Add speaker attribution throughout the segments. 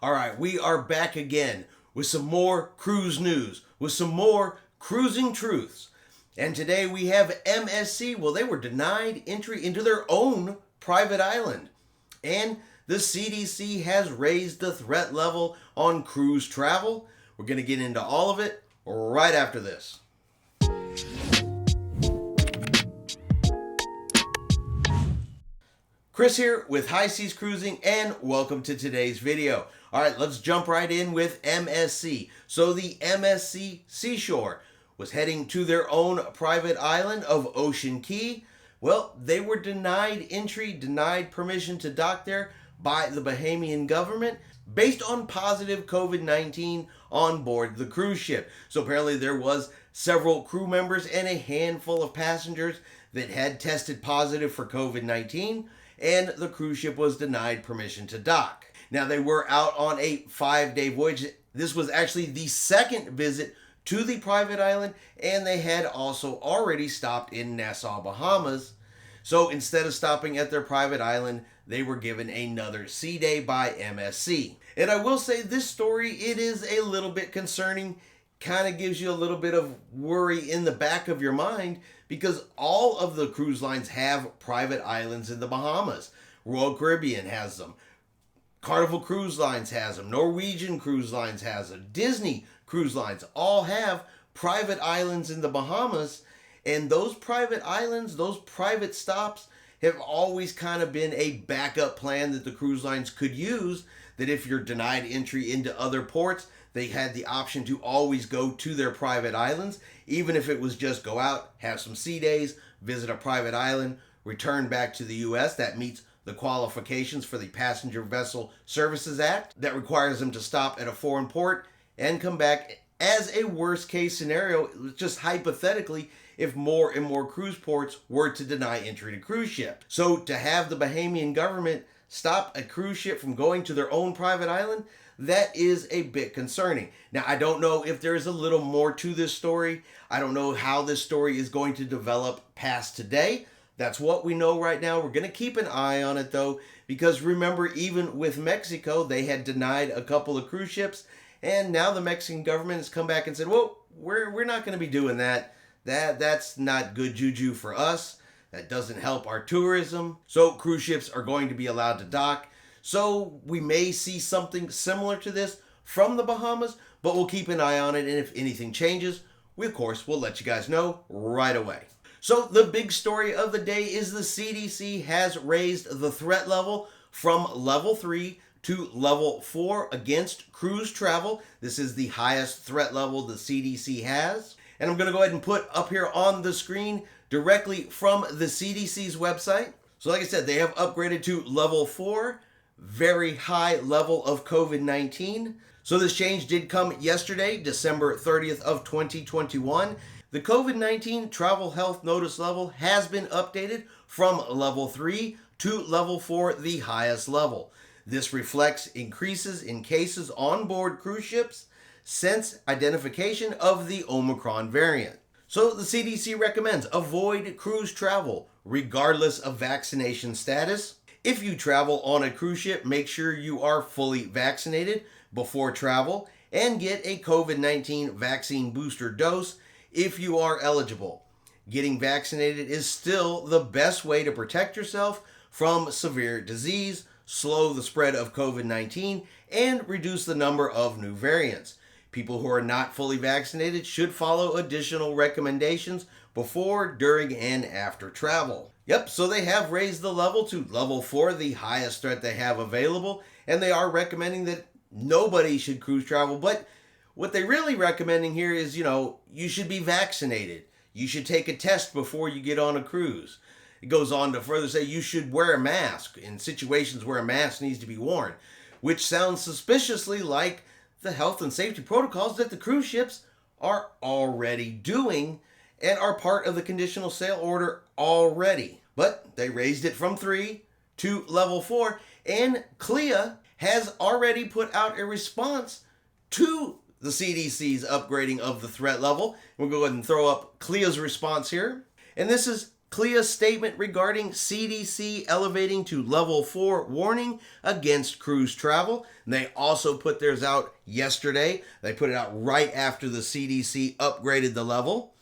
Speaker 1: All right, we are back again with some more cruise news, with some more cruising truths. And today we have MSC. Well, they were denied entry into their own private island. And the CDC has raised the threat level on cruise travel. We're going to get into all of it right after this. Chris here with High Seas Cruising, and welcome to today's video. All right, let's jump right in with MSC. So the MSC Seashore was heading to their own private island of Ocean Cay. Well, they were denied entry, denied permission to dock there by the Bahamian government based on positive COVID-19 on board the cruise ship. So apparently there was several crew members and a handful of passengers that had tested positive for COVID-19. And the cruise ship was denied permission to dock. Now, they were out on a 5-day voyage. This was actually the second visit to the private island, and they had also already stopped in Nassau, Bahamas. So instead of stopping at their private island, they were given another sea day by MSC. And I will say this story, it is a little bit concerning, kind of gives you a little bit of worry in the back of your mind, because all of the cruise lines have private islands in the Bahamas. Royal Caribbean has them. Carnival Cruise Lines has them. Norwegian Cruise Lines has them. Disney Cruise Lines all have private islands in the Bahamas. And those private islands, those private stops have always kind of been a backup plan that the cruise lines could use, that if you're denied entry into other ports, they had the option to always go to their private islands, even if it was just go out, have some sea days, visit a private island, return back to the U.S. That meets the qualifications for the Passenger Vessel Services Act that requires them to stop at a foreign port and come back. As a worst case scenario, just hypothetically, if more and more cruise ports were to deny entry to cruise ship. So to have the Bahamian government stop a cruise ship from going to their own private island, that is a bit concerning. Now, I don't know if there's a little more to this story. I don't know how this story is going to develop past today. That's what we know right now. We're going to keep an eye on it, though, because remember, even with Mexico, they had denied a couple of cruise ships, and now the Mexican government has come back and said, well, we're not going to be doing that. That's not good juju for us. That doesn't help our tourism. So cruise ships are going to be allowed to dock. So we may see something similar to this from the Bahamas, but we'll keep an eye on it. And if anything changes, we, of course, will let you guys know right away. So the big story of the day is the CDC has raised the threat level from level 3 to level 4 against cruise travel. This is the highest threat level the CDC has. And I'm going to go ahead and put up here on the screen directly from the CDC's website. So like I said, they have upgraded to level 4. Very high level of COVID-19. So this change did come yesterday, December 30th of 2021. The COVID-19 travel health notice level has been updated from level 3 to level 4, the highest level. This reflects increases in cases on board cruise ships since identification of the Omicron variant. So the CDC recommends avoid cruise travel regardless of vaccination status. If you travel on a cruise ship, make sure you are fully vaccinated before travel and get a COVID-19 vaccine booster dose if you are eligible. Getting vaccinated is still the best way to protect yourself from severe disease, slow the spread of COVID-19, and reduce the number of new variants. People who are not fully vaccinated should follow additional recommendations before, during, and after travel. Yep, so they have raised the level to level 4, the highest threat they have available, and they are recommending that nobody should cruise travel. But what they're really recommending here is, you should be vaccinated. You should take a test before you get on a cruise. It goes on to further say you should wear a mask in situations where a mask needs to be worn, which sounds suspiciously like the health and safety protocols that the cruise ships are already doing and are part of the conditional sail order already. But they raised it from 3 to level 4, and CLIA has already put out a response to the CDC's upgrading of the threat level. We'll go ahead and throw up CLIA's response here. And this is CLIA statement regarding CDC elevating to level 4 warning against cruise travel. And they also put theirs out yesterday. They put it out right after the CDC upgraded the level.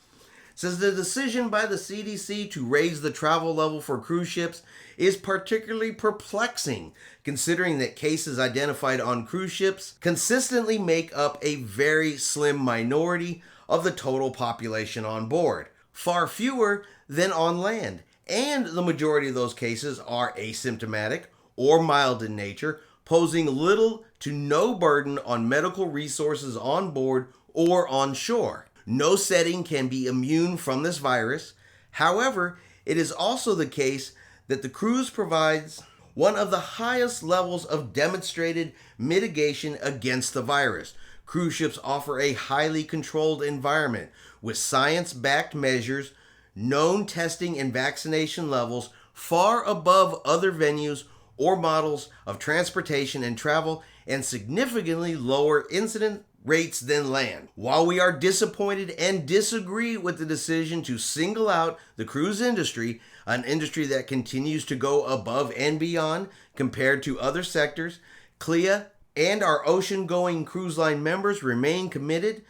Speaker 1: It says the decision by the CDC to raise the travel level for cruise ships is particularly perplexing, considering that cases identified on cruise ships consistently make up a very slim minority of the total population on board, far fewer than on land, and the majority of those cases are asymptomatic or mild in nature, posing little to no burden on medical resources on board or on shore. No setting can be immune from this virus. However, it is also the case that the cruise provides one of the highest levels of demonstrated mitigation against the virus. Cruise ships offer a highly controlled environment with science-backed measures, known testing and vaccination levels far above other venues or models of transportation and travel, and significantly lower incident rates than land. While we are disappointed and disagree with the decision to single out the cruise industry, an industry that continues to go above and beyond compared to other sectors, CLIA and our ocean-going cruise line members remain committed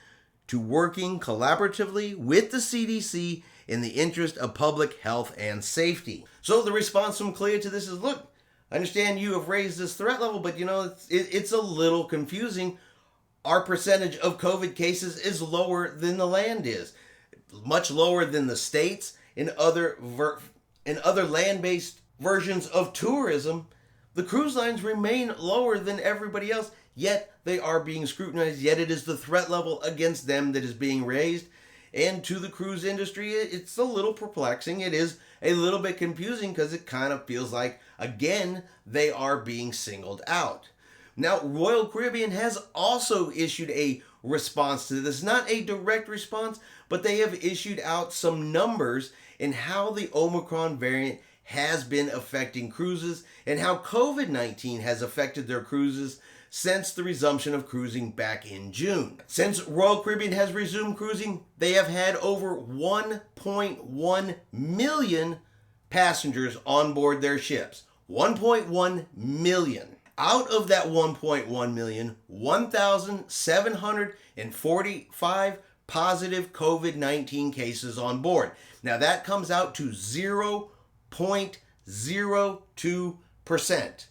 Speaker 1: to working collaboratively with the CDC in the interest of public health and safety. So the response from CLIA to this is, look, I understand you have raised this threat level, but it's a little confusing. Our percentage of COVID cases is lower than the land is, much lower than the states and other land-based versions of tourism. The cruise lines remain lower than everybody else, yet they are being scrutinized, yet it is the threat level against them that is being raised. And to the cruise industry, it's a little perplexing. It is a little bit confusing because it kind of feels like, again, they are being singled out. Now, Royal Caribbean has also issued a response to this. Not a direct response, but they have issued out some numbers in how the Omicron variant has been affecting cruises and how COVID-19 has affected their cruises since the resumption of cruising back in June. Since Royal Caribbean has resumed cruising, they have had over 1.1 million passengers on board their ships. 1.1 million. Out of that 1.1 million, 1,745 positive COVID-19 cases on board. Now that comes out to 0.02%.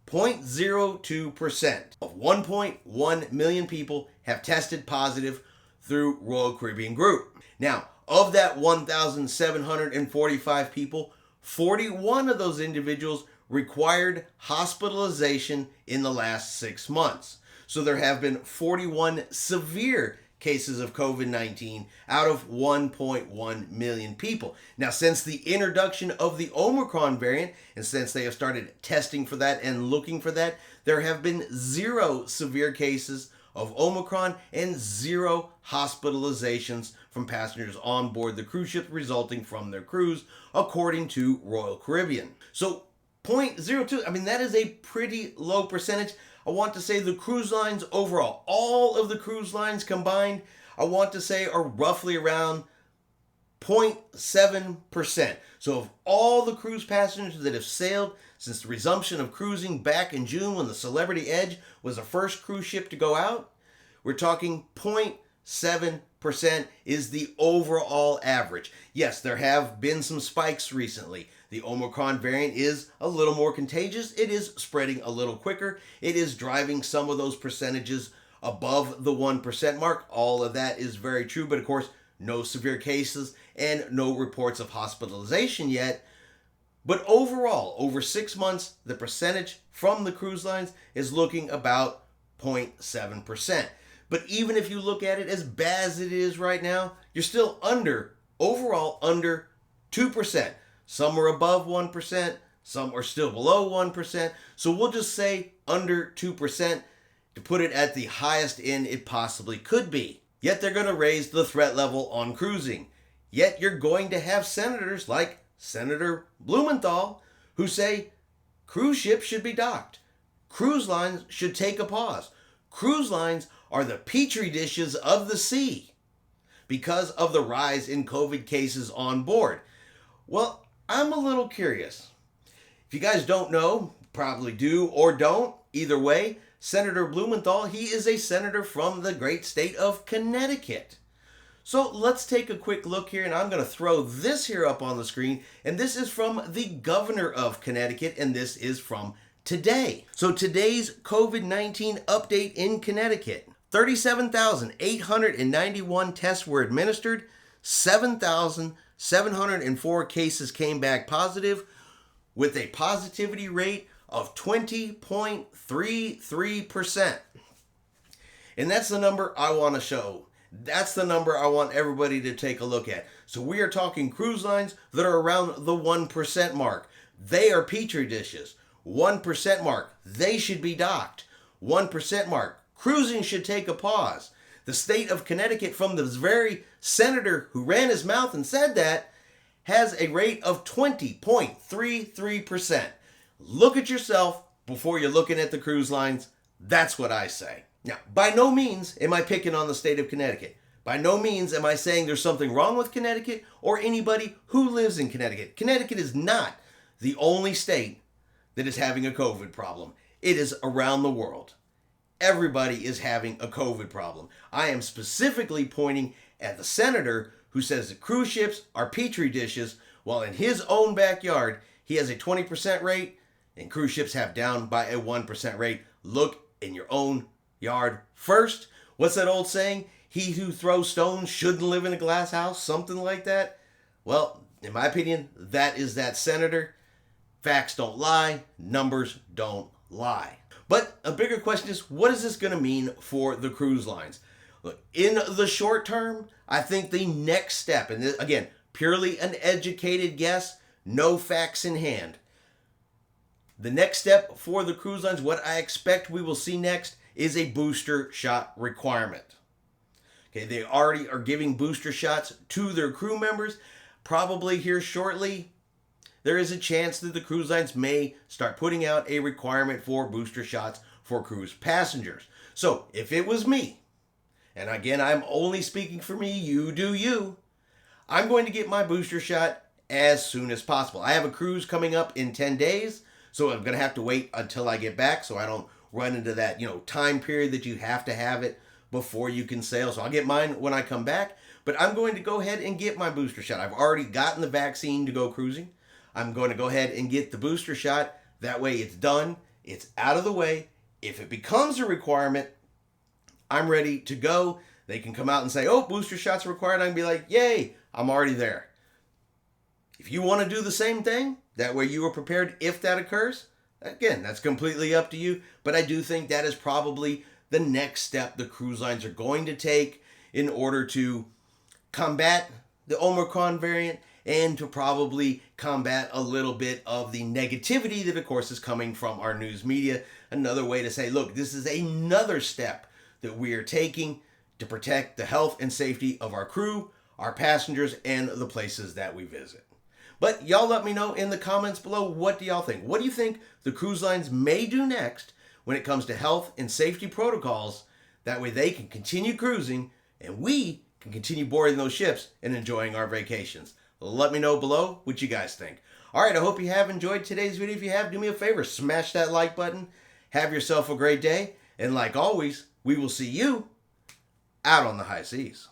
Speaker 1: 0.02% of 1.1 million people have tested positive through Royal Caribbean Group. Now, of that 1,745 people, 41 of those individuals required hospitalization in the last 6 months. So there have been 41 severe cases of COVID-19 out of 1.1 million people. Now, since the introduction of the Omicron variant, and since they have started testing for that and looking for that, there have been 0 severe cases of Omicron and 0 hospitalizations from passengers on board the cruise ship resulting from their cruise, according to Royal Caribbean. So 0.02, I mean, that is a pretty low percentage. I want to say the cruise lines overall, all of the cruise lines combined, I want to say are roughly around 0.7%. So of all the cruise passengers that have sailed since the resumption of cruising back in June when the Celebrity Edge was the first cruise ship to go out, we're talking 0.7% is the overall average. Yes, there have been some spikes recently. The Omicron variant is a little more contagious. It is spreading a little quicker. It is driving some of those percentages above the 1% mark. All of that is very true, but of course, no severe cases and no reports of hospitalization yet. But overall, over 6 months, the percentage from the cruise lines is looking about 0.7%. But even if you look at it as bad as it is right now, you're still overall under 2%. Some are above 1%, some are still below 1%. So we'll just say under 2% to put it at the highest end it possibly could be. Yet they're going to raise the threat level on cruising. Yet you're going to have senators like Senator Blumenthal who say cruise ships should be docked. Cruise lines should take a pause. Cruise lines are the petri dishes of the sea because of the rise in COVID cases on board. Well, I'm a little curious. If you guys don't know, probably do or don't, either way, Senator Blumenthal, he is a senator from the great state of Connecticut. So let's take a quick look here, and I'm going to throw this here up on the screen, and this is from the governor of Connecticut, and this is from today. So today's COVID-19 update in Connecticut: 37,891 tests were administered, 7,704 cases came back positive, with a positivity rate of 20.33%. And that's the number I want to show. That's the number I want everybody to take a look at. So we are talking cruise lines that are around the 1% mark. They are petri dishes. 1% mark. They should be docked. 1% mark. Cruising should take a pause. The state of Connecticut, from the very senator who ran his mouth and said that, has a rate of 20.33%. Look at yourself before you're looking at the cruise lines. That's what I say. Now, by no means am I picking on the state of Connecticut. By no means am I saying there's something wrong with Connecticut or anybody who lives in Connecticut. Connecticut is not the only state that is having a COVID problem. It is around the world. Everybody is having a COVID problem. I am specifically pointing at the senator who says that cruise ships are petri dishes, while in his own backyard, he has a 20% rate and cruise ships have down by a 1% rate. Look in your own yard first. What's that old saying? He who throws stones shouldn't live in a glass house, something like that. Well, in my opinion, that is that senator. Facts don't lie, numbers don't lie. But a bigger question is, what is this going to mean for the cruise lines? Look, in the short term, I think the next step, and this, again, purely an educated guess, no facts in hand. The next step for the cruise lines, what I expect we will see next, is a booster shot requirement. Okay, they already are giving booster shots to their crew members. Probably here shortly, there is a chance that the cruise lines may start putting out a requirement for booster shots for cruise passengers. So if it was me, and again, I'm only speaking for me, you do you, I'm going to get my booster shot as soon as possible. I have a cruise coming up in 10 days, so I'm going to have to wait until I get back so I don't run into that, time period that you have to have it before you can sail. So I'll get mine when I come back, but I'm going to go ahead and get my booster shot. I've already gotten the vaccine to go cruising. I'm going to go ahead and get the booster shot. That way it's done. It's out of the way. If it becomes a requirement, I'm ready to go. They can come out and say, oh, booster shots are required. I can be like, yay, I'm already there. If you want to do the same thing, that way you are prepared if that occurs. Again, that's completely up to you. But I do think that is probably the next step the cruise lines are going to take in order to combat the Omicron variant and to probably combat a little bit of the negativity that, of course, is coming from our news media. Another way to say, look, this is another step that we are taking to protect the health and safety of our crew, our passengers, and the places that we visit. But y'all let me know in the comments below, what do y'all think? What do you think the cruise lines may do next when it comes to health and safety protocols? That way they can continue cruising and we can continue boarding those ships and enjoying our vacations. Let me know below what you guys think. All right, I hope you have enjoyed today's video. If you have, do me a favor, smash that like button. Have yourself a great day. And like always, we will see you out on the high seas.